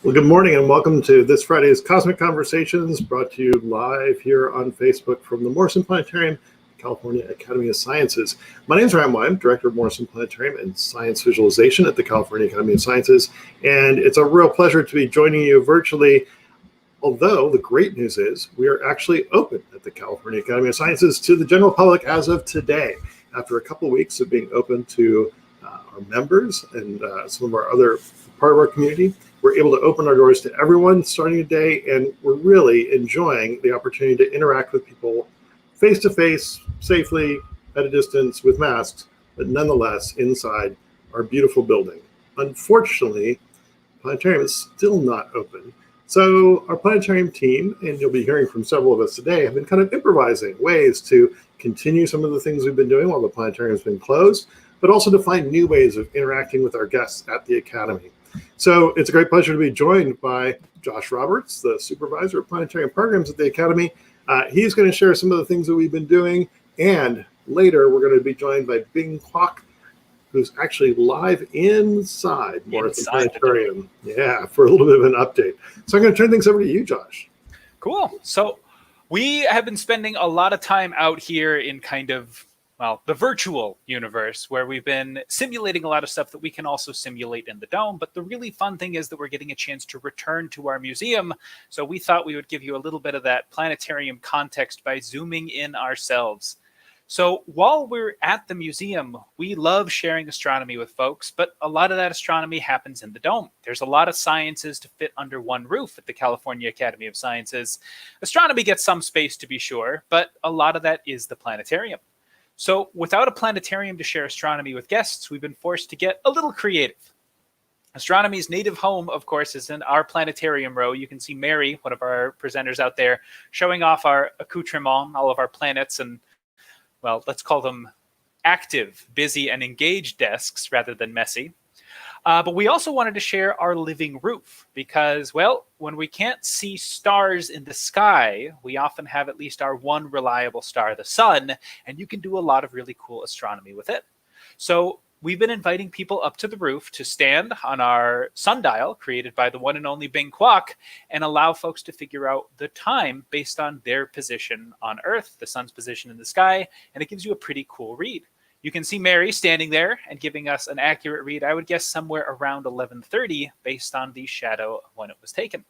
Well, good morning and welcome to this Friday's Cosmic Conversations, brought to you live here on Facebook from the Morrison Planetarium, California Academy of Sciences. My name is Ryan Wyman, Director of Morrison Planetarium and Science Visualization at the California Academy of Sciences, and it's a real pleasure to be joining you virtually. Although the great news is we are actually open at the California Academy of Sciences to the general public as of today, after a couple of weeks of being open to our members and some of our other part of our community. We're able to open our doors to everyone starting today, and we're really enjoying the opportunity to interact with people face-to-face, safely, at a distance, with masks, but nonetheless inside our beautiful building. Unfortunately, the planetarium is still not open. So our planetarium team, and you'll be hearing from several of us today, have been kind of improvising ways to continue some of the things we've been doing while the planetarium's been closed, but also to find new ways of interacting with our guests at the Academy. So it's a great pleasure to be joined by Josh Roberts, the supervisor of planetarium programs at the Academy. He's going to share some of the things that we've been doing, and later we're going to be joined by Bing Kwok, who's actually live inside Morrison Planetarium. Yeah, for a little bit of an update. So I'm going to turn things over to you, Josh. Cool. So we have been spending a lot of time out here in kind of, well, the virtual universe, where we've been simulating a lot of stuff that we can also simulate in the dome. But the really fun thing is that we're getting a chance to return to our museum. So we thought we would give you a little bit of that planetarium context by zooming in ourselves. So while we're at the museum, we love sharing astronomy with folks, but a lot of that astronomy happens in the dome. There's a lot of sciences to fit under one roof at the California Academy of Sciences. Astronomy gets some space, to be sure, but a lot of that is the planetarium. So without a planetarium to share astronomy with guests, we've been forced to get a little creative. Astronomy's native home, of course, is in our planetarium row. You can see Mary, one of our presenters out there, showing off our accoutrement, all of our planets, and, well, let's call them active, busy, and engaged desks rather than messy. But we also wanted to share our living roof because, well, when we can't see stars in the sky, we often have at least our one reliable star, the sun, and you can do a lot of really cool astronomy with it. So we've been inviting people up to the roof to stand on our sundial, created by the one and only Bing Kwok, and allow folks to figure out the time based on their position on Earth, the sun's position in the sky, and it gives you a pretty cool read. You can see Mary standing there and giving us an accurate read, I would guess somewhere around 11:30 based on the shadow of when it was taken.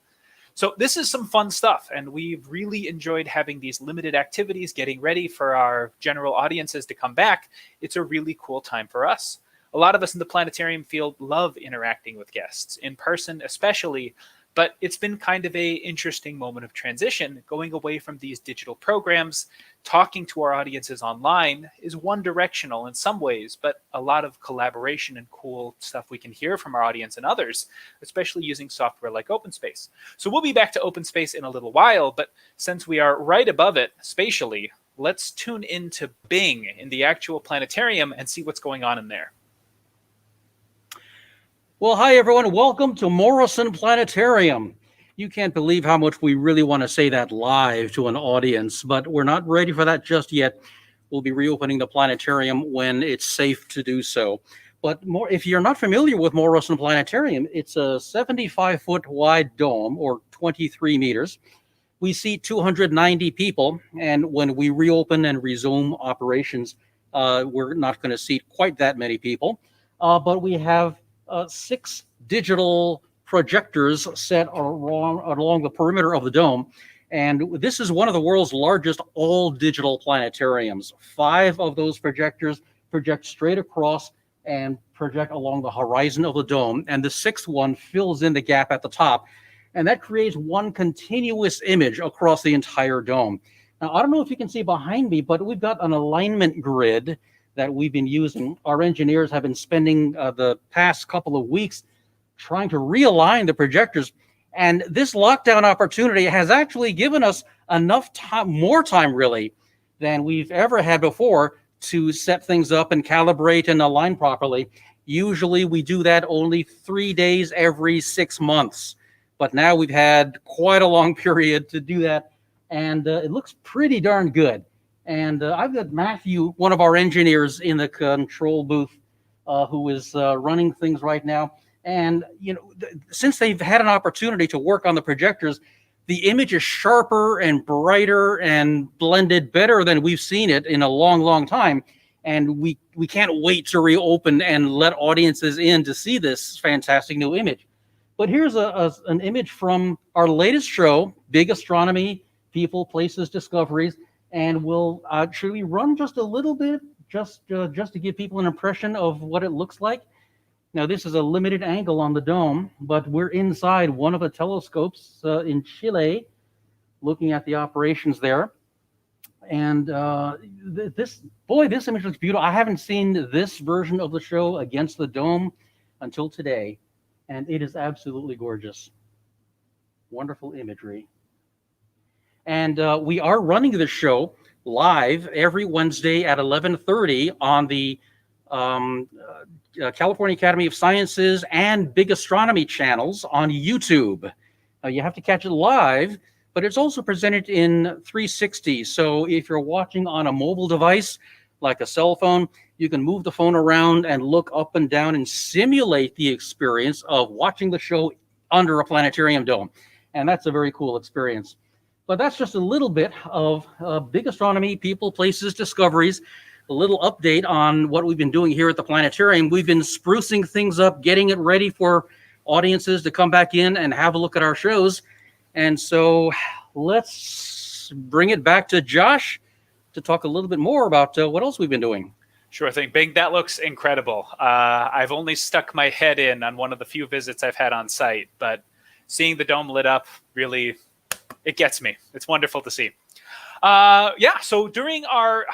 So this is some fun stuff, and we've really enjoyed having these limited activities, getting ready for our general audiences to come back. It's a really cool time for us. A lot of us in the planetarium field love interacting with guests, in person especially, but it's been kind of an interesting moment of transition. Going away from these digital programs, talking to our audiences online is one-directional in some ways, but a lot of collaboration and cool stuff we can hear from our audience and others, especially using software like OpenSpace. So we'll be back to OpenSpace in a little while, but since we are right above it spatially, let's tune into Bing in the actual planetarium and see what's going on in there. Well, hi, everyone. Welcome to Morrison Planetarium. You can't believe how much we really want to say that live to an audience, but we're not ready for that just yet. We'll be reopening the planetarium when it's safe to do so. But if you're not familiar with Morrison Planetarium, it's a 75-foot wide dome, or 23 meters. We seat 290 people, and when we reopen and resume operations, we're not going to seat quite that many people, but we have 6 digital projectors set along the perimeter of the dome. And this is one of the world's largest all-digital planetariums. 5 of those projectors project straight across and project along the horizon of the dome. And the 6th one fills in the gap at the top. And that creates one continuous image across the entire dome. Now, I don't know if you can see behind me, but we've got an alignment grid that we've been using. Our engineers have been spending the past couple of weeks trying to realign the projectors. And this lockdown opportunity has actually given us enough time, more time really, than we've ever had before to set things up and calibrate and align properly. Usually we do that only 3 days every 6 months. But now we've had quite a long period to do that. And it looks pretty darn good. And I've got Matthew, one of our engineers, in the control booth, who is running things right now. And, since they've had an opportunity to work on the projectors, the image is sharper and brighter and blended better than we've seen it in a long, long time. And we can't wait to reopen and let audiences in to see this fantastic new image. But here's an image from our latest show, Big Astronomy, People, Places, Discoveries. And we'll actually run just a little bit, just to give people an impression of what it looks like. Now, this is a limited angle on the dome, but we're inside one of the telescopes in Chile, looking at the operations there. And this image looks beautiful. I haven't seen this version of the show against the dome until today, and it is absolutely gorgeous. Wonderful imagery. And we are running the show live every Wednesday at 11:30 on the California Academy of Sciences and Big Astronomy channels on YouTube. You have to catch it live, but it's also presented in 360. So if you're watching on a mobile device like a cell phone, you can move the phone around and look up and down and simulate the experience of watching the show under a planetarium dome. And that's a very cool experience. But that's just a little bit of Big Astronomy, People, Places, Discoveries, a little update on what we've been doing here at the planetarium. We've been sprucing things up, getting it ready for audiences to come back in and have a look at our shows. And so let's bring it back to Josh to talk a little bit more about what else we've been doing. Sure thing. Bing, that looks incredible. I've only stuck my head in on one of the few visits I've had on site, but seeing the dome lit up really... it gets me. It's wonderful to see. So during our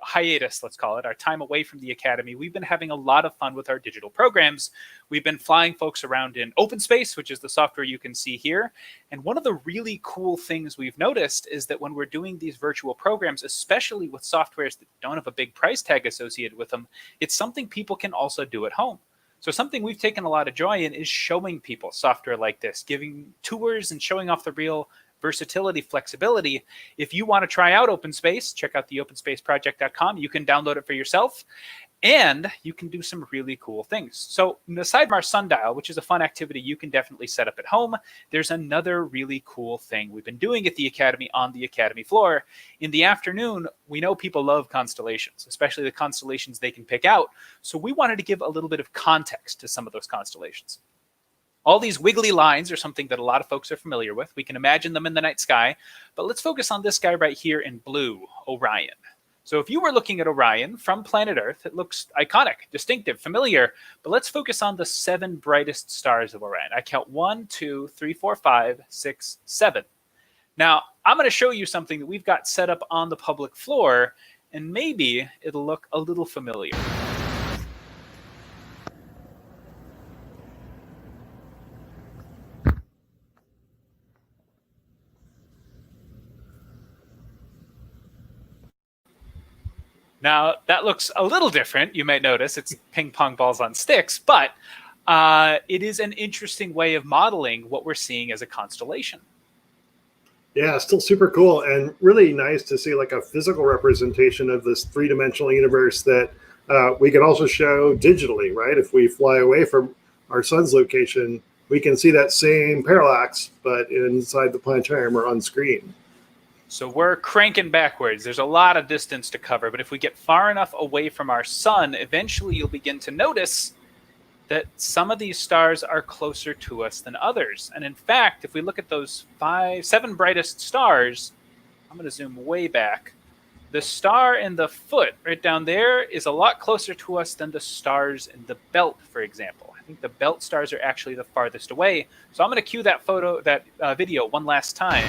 hiatus, let's call it, our time away from the Academy, we've been having a lot of fun with our digital programs. We've been flying folks around in OpenSpace, which is the software you can see here. And one of the really cool things we've noticed is that when we're doing these virtual programs, especially with softwares that don't have a big price tag associated with them, it's something people can also do at home. So something we've taken a lot of joy in is showing people software like this, giving tours and showing off the real versatility, flexibility. If you want to try out OpenSpace, check out the openspaceproject.com. You can download it for yourself, and you can do some really cool things. So aside from our sundial, which is a fun activity you can definitely set up at home, there's another really cool thing we've been doing at the Academy on the Academy floor. In the afternoon, we know people love constellations, especially the constellations they can pick out. So we wanted to give a little bit of context to some of those constellations. All these wiggly lines are something that a lot of folks are familiar with. We can imagine them in the night sky, but let's focus on this guy right here in blue, Orion. So if you were looking at Orion from planet Earth, it looks iconic, distinctive, familiar, but let's focus on the 7 brightest stars of Orion. I count 1, 2, 3, 4, 5, 6, 7. Now, I'm going to show you something that we've got set up on the public floor, and maybe it'll look a little familiar. Now, that looks a little different. You may notice it's ping pong balls on sticks, but it is an interesting way of modeling what we're seeing as a constellation. Yeah, still super cool and really nice to see like a physical representation of this 3-dimensional universe that we can also show digitally, right? If we fly away from our sun's location, we can see that same parallax, but inside the planetarium or on screen. So we're cranking backwards. There's a lot of distance to cover, but if we get far enough away from our sun, eventually you'll begin to notice that some of these stars are closer to us than others. And in fact, if we look at those 7 brightest stars, I'm going to zoom way back. The star in the foot right down there is a lot closer to us than the stars in the belt, for example. I think the belt stars are actually the farthest away. So I'm going to cue that video one last time.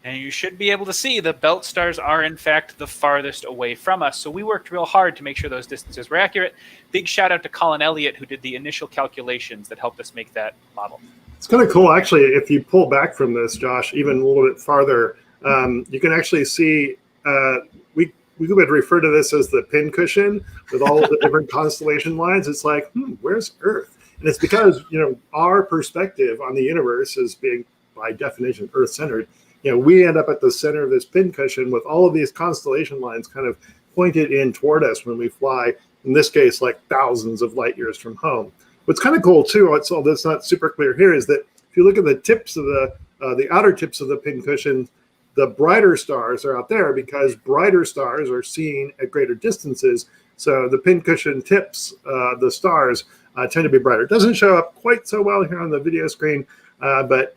And you should be able to see the belt stars are, in fact, the farthest away from us. So we worked real hard to make sure those distances were accurate. Big shout out to Colin Elliott, who did the initial calculations that helped us make that model. It's kind of cool, actually, if you pull back from this, Josh, even a little bit farther, you can actually see, we would refer to this as the pincushion with all the different constellation lines. It's like, where's Earth? And it's because, our perspective on the universe is being by definition Earth-centered, we end up at the center of this pincushion with all of these constellation lines kind of pointed in toward us when we fly, in this case, like thousands of light years from home. What's kind of cool too, although that's not super clear here, is that if you look at the tips of the outer tips of the pincushion, the brighter stars are out there because brighter stars are seen at greater distances. So the pincushion tips, the stars, tend to be brighter. It doesn't show up quite so well here on the video screen, but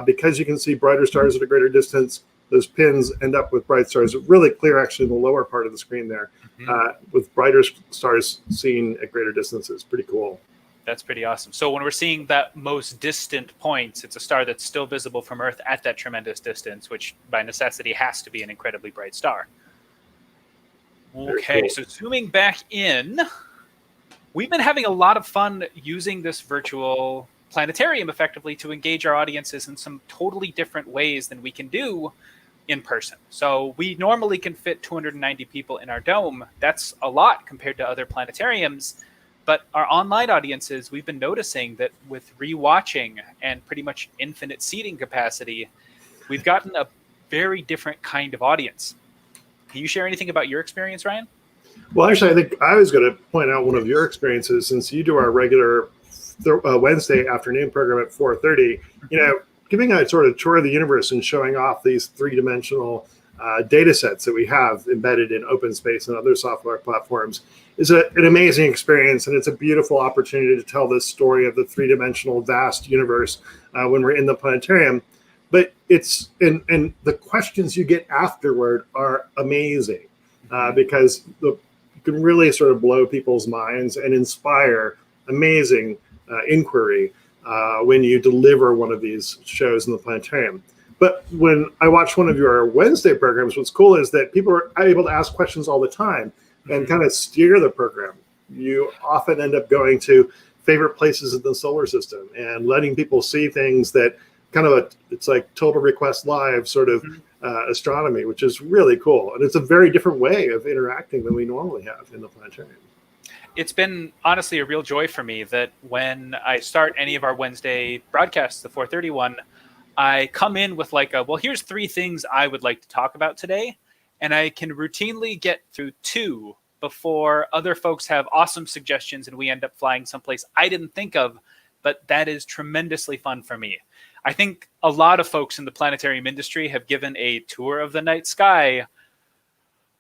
because you can see brighter stars at a greater distance, those pins end up with bright stars. Really clear actually in the lower part of the screen there, with brighter stars seen at greater distances. Pretty cool. That's pretty awesome. So when we're seeing that most distant point, it's a star that's still visible from Earth at that tremendous distance, which by necessity has to be an incredibly bright star. Okay, cool. So zooming back in, we've been having a lot of fun using this virtual planetarium effectively to engage our audiences in some totally different ways than we can do in person. So we normally can fit 290 people in our dome. That's a lot compared to other planetariums. But our online audiences, we've been noticing that with rewatching and pretty much infinite seating capacity, we've gotten a very different kind of audience. Can you share anything about your experience, Ryan? Well, actually, I think I was going to point out one of your experiences, since you do our regular Wednesday afternoon program at 4:30. Giving a sort of tour of the universe and showing off these three-dimensional data sets that we have embedded in OpenSpace and other software platforms is an amazing experience, and it's a beautiful opportunity to tell this story of the three-dimensional vast universe when we're in the planetarium. But it's and the questions you get afterward are amazing because you can really sort of blow people's minds and inspire amazing inquiry when you deliver one of these shows in the planetarium. But when I watch one of your Wednesday programs, what's cool is that people are able to ask questions all the time and kind of steer the program. You often end up going to favorite places in the solar system and letting people see things that kind of it's like Total Request Live sort of astronomy, which is really cool. And it's a very different way of interacting than we normally have in the planetarium. It's been honestly a real joy for me that when I start any of our Wednesday broadcasts, the 4:31, I come in with well, here's 3 things I would like to talk about today. And I can routinely get through 2 before other folks have awesome suggestions and we end up flying someplace I didn't think of. But that is tremendously fun for me. I think a lot of folks in the planetarium industry have given a tour of the night sky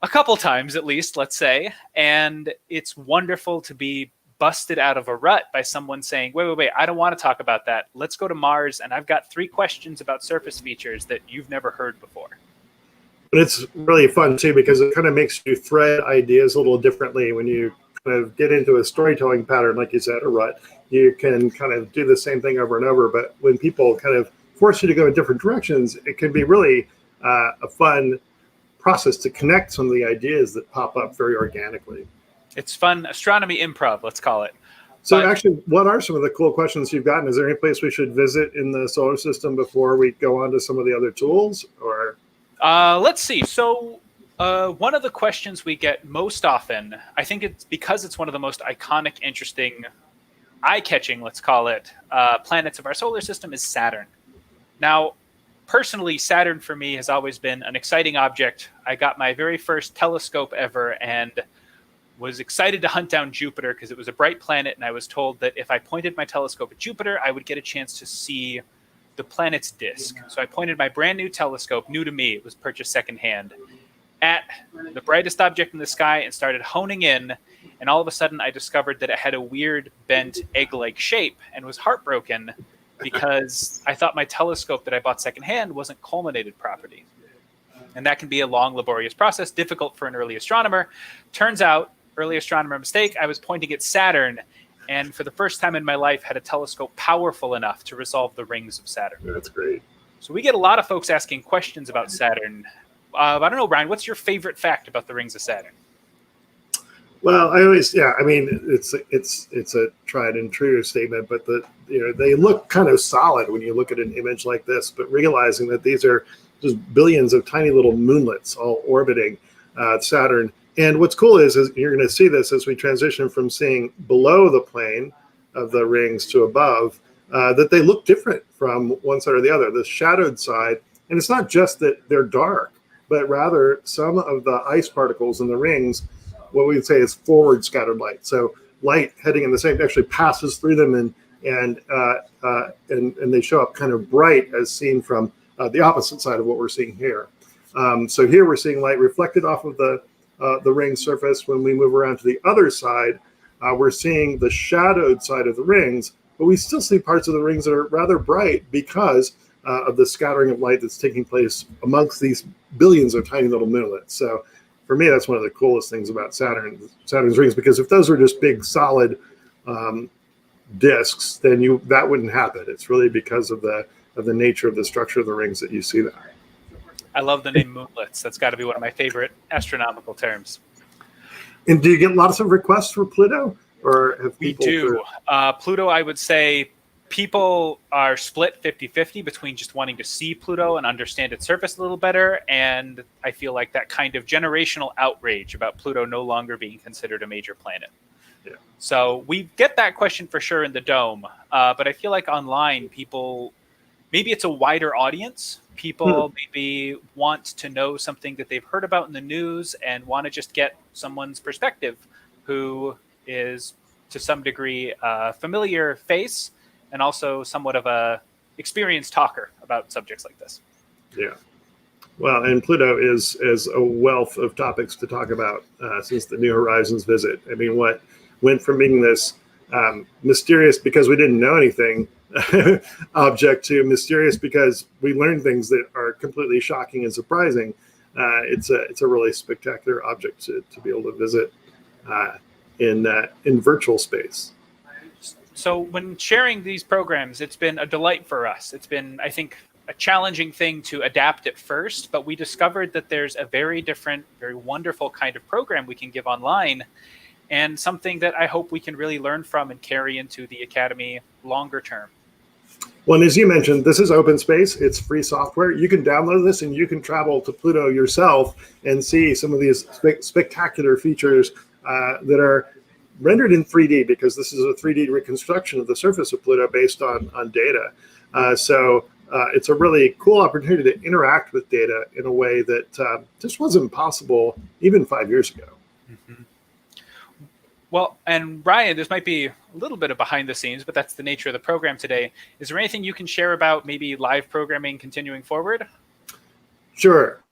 a couple times at least, let's say. And it's wonderful to be busted out of a rut by someone saying, wait, I don't want to talk about that. Let's go to Mars. And I've got 3 questions about surface features that you've never heard before. But it's really fun too, because it kind of makes you thread ideas a little differently when you kind of get into a storytelling pattern, like you said, a rut. You can kind of do the same thing over and over. But when people kind of force you to go in different directions, it can be really a fun process to connect some of the ideas that pop up very organically. It's fun astronomy improv, let's call it. So actually, what are some of the cool questions you've gotten? Is there any place we should visit in the solar system before we go on to some of the other tools? Or let's see. So one of the questions we get most often, I think it's because it's one of the most iconic, interesting, eye-catching, let's call it, planets of our solar system is Saturn. Now, personally, Saturn for me has always been an exciting object. I got my very first telescope ever and was excited to hunt down Jupiter because it was a bright planet, and I was told that if I pointed my telescope at Jupiter, I would get a chance to see the planet's disk. So I pointed my brand new telescope, new to me, it was purchased secondhand, at the brightest object in the sky and started honing in, and all of a sudden I discovered that it had a weird bent egg-like shape and was heartbroken because I thought my telescope that I bought secondhand wasn't culminated properly. And that can be a long, laborious process, difficult for an early astronomer. Turns out, early astronomer mistake, I was pointing at Saturn, and for the first time in my life had a telescope powerful enough to resolve the rings of Saturn. That's great. So we get a lot of folks asking questions about Saturn. I don't know, Ryan, what's your favorite fact about the rings of Saturn? Well, I mean, it's a tried and true statement, but they look kind of solid when you look at an image like this, but realizing that these are just billions of tiny little moonlets all orbiting Saturn. And what's cool is you're going to see this as we transition from seeing below the plane of the rings to above. that they look different from one side or the other. The shadowed side, and it's not just that they're dark, but rather some of the ice particles in the rings, what we would say is forward scattered light. So light heading in the same actually passes through them, and they show up kind of bright as seen from the opposite side of what we're seeing here. So here we're seeing light reflected off of the ring surface. When we move around to the other side, we're seeing the shadowed side of the rings, but we still see parts of the rings that are rather bright because of the scattering of light that's taking place amongst these billions of tiny little moonlets. So for me, that's one of the coolest things about Saturn's rings, because if those were just big solid disks, then that wouldn't happen. It's really because of the nature of the structure of the rings that you see there. I love the name moonlets. That's got to be one of my favorite astronomical terms. And do you get lots of requests for Pluto, or have people? We do. Pluto, I would say people are split 50-50 between just wanting to see Pluto and understand its surface a little better, and I feel like that kind of generational outrage about Pluto no longer being considered a major planet. Yeah. So we get that question for sure in the Dome, but I feel like online people, maybe it's a wider audience. People maybe want to know something that they've heard about in the news and want to just get someone's perspective who is to some degree a familiar face and also somewhat of a experienced talker about subjects like this. Yeah. Well, and Pluto is a wealth of topics to talk about since the New Horizons visit. I mean, what went from being this mysterious because we didn't know anything object to mysterious because we learned things that are completely shocking and surprising. It's a really spectacular object to be able to visit in virtual space. So when sharing these programs, it's been a delight for us. It's been, I think, a challenging thing to adapt at first, but we discovered that there's a very different, very wonderful kind of program we can give online, and something that I hope we can really learn from and carry into the Academy longer term. Well, and as you mentioned, this is open space. It's free software. You can download this and you can travel to Pluto yourself and see some of these spectacular features that are rendered in 3D, because this is a 3D reconstruction of the surface of Pluto based on data. So it's a really cool opportunity to interact with data in a way that just wasn't possible even 5 years ago. Mm-hmm. Well, and Ryan, this might be a little bit of behind the scenes, but that's the nature of the program today. Is there anything you can share about maybe live programming continuing forward? Sure.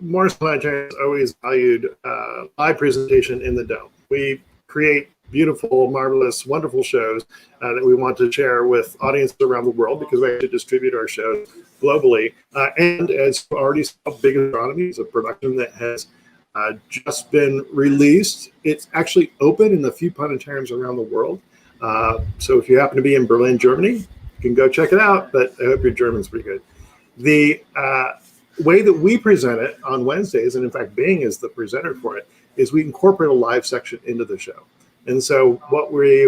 Morrison Planetarium has always valued live presentation in the Dome. We create beautiful, marvelous, wonderful shows that we want to share with audiences around the world, because we actually distribute our shows globally. And as you already saw, Big Astronomy is a production that has just been released. It's actually open in a few planetariums around the world. So if you happen to be in Berlin, Germany, you can go check it out, but I hope your German's pretty good. The way that we present it on Wednesdays, and in fact Bing is the presenter for it, is we incorporate a live section into the show. And so what we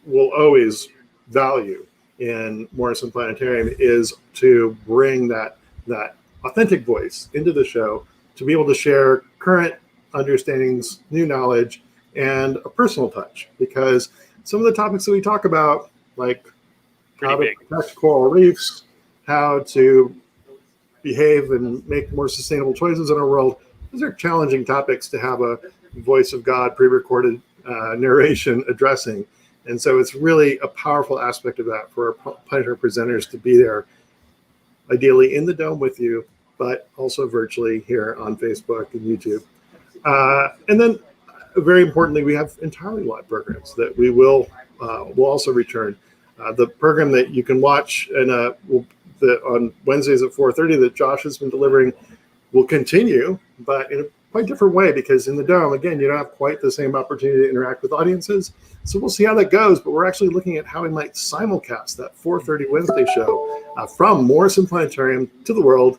will always value in Morrison Planetarium is to bring that authentic voice into the show, to be able to share current understandings, new knowledge, and a personal touch. Because some of the topics that we talk about, like how to protect coral reefs, how to behave and make more sustainable choices in our world, those are challenging topics to have a voice of God, pre-recorded narration addressing. And so it's really a powerful aspect of that for our planetary presenters to be there, ideally in the Dome with you, but also virtually here on Facebook and YouTube. And then very importantly, we have entirely live programs that we will also return. The program that you can watch on Wednesdays at 4:30 that Josh has been delivering will continue, but in a quite different way, because in the Dome, again, you don't have quite the same opportunity to interact with audiences. So we'll see how that goes, but we're actually looking at how we might simulcast that 4:30 Wednesday show from Morrison Planetarium to the world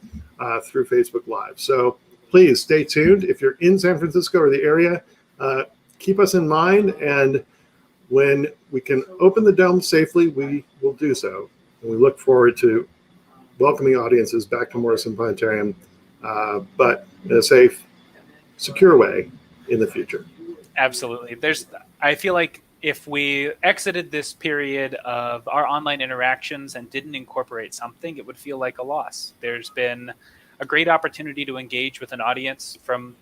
through Facebook Live. So please stay tuned. If you're in San Francisco or the area, keep us in mind, and when we can open the Dome safely, we will do so. And we look forward to welcoming audiences back to Morrison Planetarium, but in a safe, secure way in the future. Absolutely. I feel like if we exited this period of our online interactions and didn't incorporate something, it would feel like a loss. There's been a great opportunity to engage with an audience from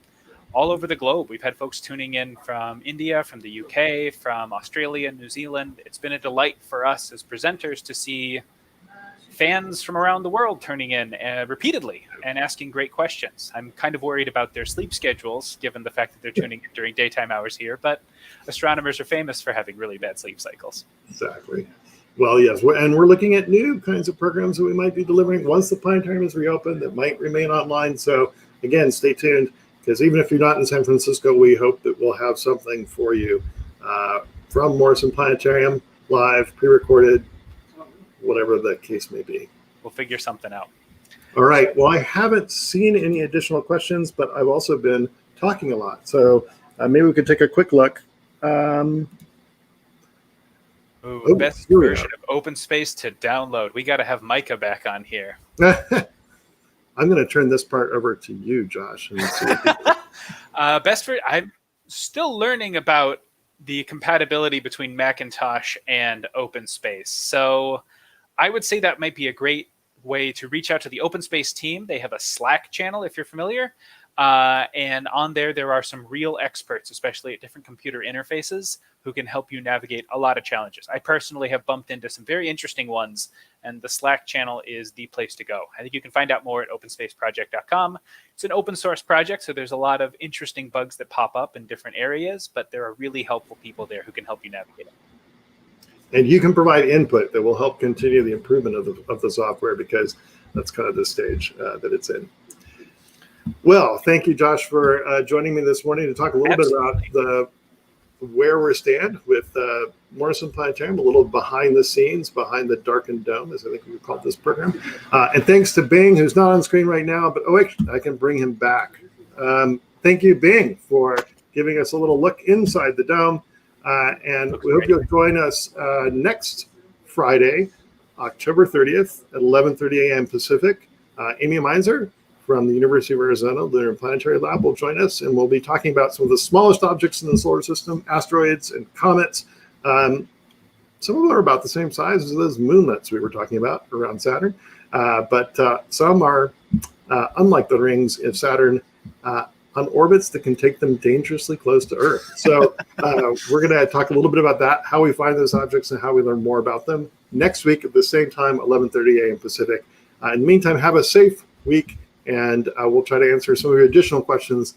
all over the globe. We've had folks tuning in from India, from the UK, from Australia, New Zealand. It's been a delight for us as presenters to see fans from around the world turning in repeatedly and asking great questions. I'm kind of worried about their sleep schedules, given the fact that they're tuning in during daytime hours here, but astronomers are famous for having really bad sleep cycles. Exactly. Well, yes, and we're looking at new kinds of programs that we might be delivering once the planetarium is reopened that might remain online. So again, stay tuned, because even if you're not in San Francisco, we hope that we'll have something for you from Morrison Planetarium, live, pre-recorded, whatever the case may be. We'll figure something out. All right. Well, I haven't seen any additional questions, but I've also been talking a lot. So maybe we could take a quick look. Best version of OpenSpace to download. We got to have Micah back on here. I'm going to turn this part over to you, Josh. And see I'm still learning about the compatibility between Macintosh and OpenSpace. So I would say that might be a great way to reach out to the OpenSpace team. They have a Slack channel, if you're familiar. And on there are some real experts, especially at different computer interfaces, who can help you navigate a lot of challenges. I personally have bumped into some very interesting ones, and the Slack channel is the place to go. I think you can find out more at openspaceproject.com. It's an open source project, so there's a lot of interesting bugs that pop up in different areas, but there are really helpful people there who can help you navigate it. And you can provide input that will help continue the improvement of the software, because that's kind of the stage that it's in. Well, thank you, Josh, for joining me this morning to talk a little Absolutely. bit about where we stand with Morrison Planetarium, a little behind the scenes, behind the darkened dome, as I think we would call this program. And thanks to Bing, who's not on screen right now, but I can bring him back. Thank you, Bing, for giving us a little look inside the dome. And we hope you'll join us next Friday, October 30th at 11:30 a.m. Pacific. Amy Meinzer from the University of Arizona Lunar Planetary Lab will join us, and we'll be talking about some of the smallest objects in the solar system, asteroids and comets. Some of them are about the same size as those moonlets we were talking about around Saturn, but some are, unlike the rings of Saturn, on orbits that can take them dangerously close to Earth. So we're going to talk a little bit about that, how we find those objects and how we learn more about them next week at the same time, 11:30 a.m. Pacific. In the meantime, have a safe week, and we'll try to answer some of your additional questions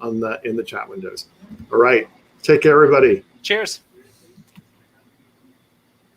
in the chat windows. All right. Take care, everybody. Cheers.